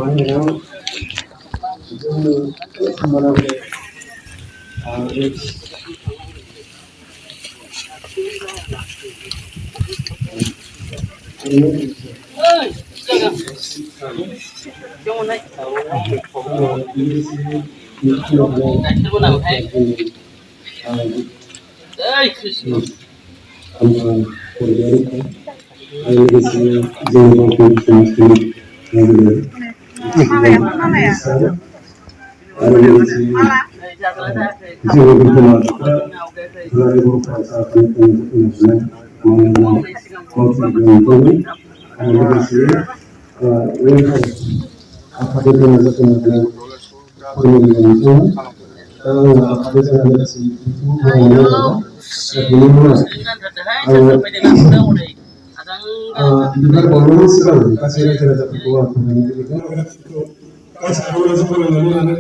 마음이랑 좀 뭐라 그래 한번 보여드릴까? 알겠습니다. Lugar bangunan sekarang kasih raja berkuah kasih arwah sekolah lalu anak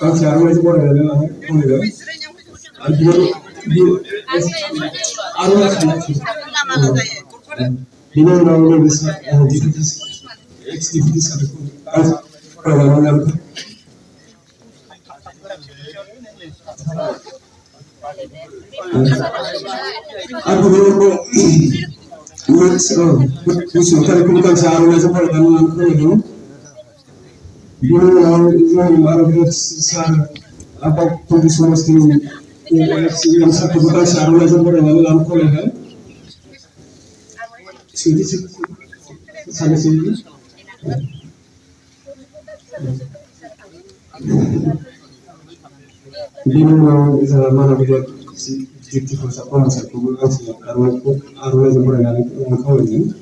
kasih arwah sekolah lalu anak sekolah ajar di arwah anak ini orang bisa aktivitas kasih perlawanan aku dulu musim kali kita seharusnya seperti itu itu dulu orang baru besar apa pun semua yang satu bukan seharusnya seperti itu aku lihat sini sana sini dulu orang bisa mana dia Jadi proses proses komunikasi arwah sebenarnya itu yang kau ini.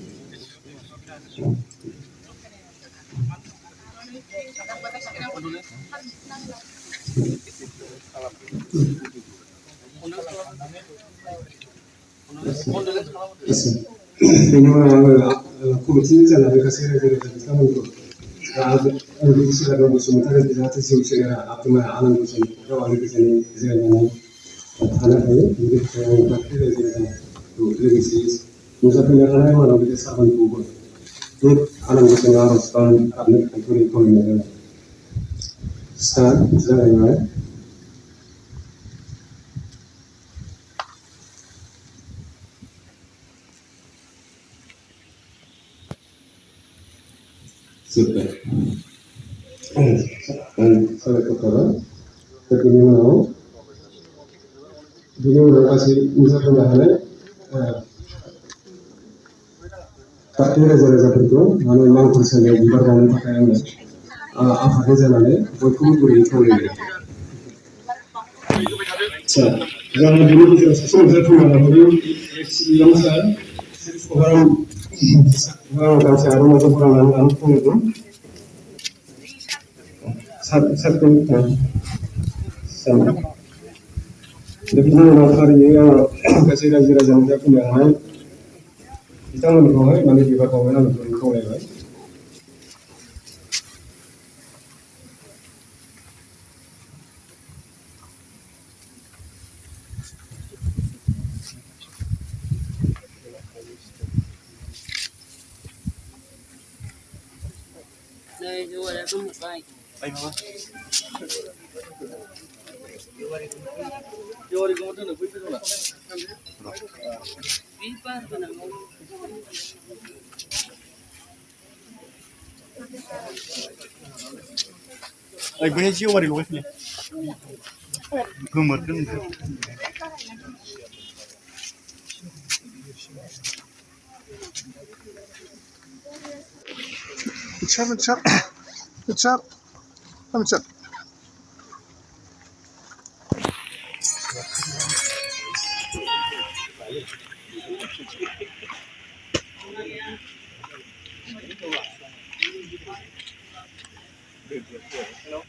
Ini orang komisi jalan kasih raja kamu itu. Ada bisa ada musim tadi tidak ada sih segera apa mana alam musim kalau ada di sini segera anak ini jadi saya pakai dari sana tuh dari sini misalnya anak mana bisa saban kubur itu anak bisa harus kan anak itu ini start saya ini super saya katakan begini mau Jadi lokasi wisata bahaya, tak ada jalan itu, mana memang persen di bagian pakaian apa jalannya, buat kumpulan itu ini. Jangan dulu kita sesuatu mana dulu yang besar, orang kasih aroma atau orang langsung itu, satu sama. Jadi orang hari yang kasih raja jangan punya hal, kita menurut mana juga kau yang menurut kau yang lain. Ay, gue sih wari luwes nih. Gumur kan. Ucap. Hello.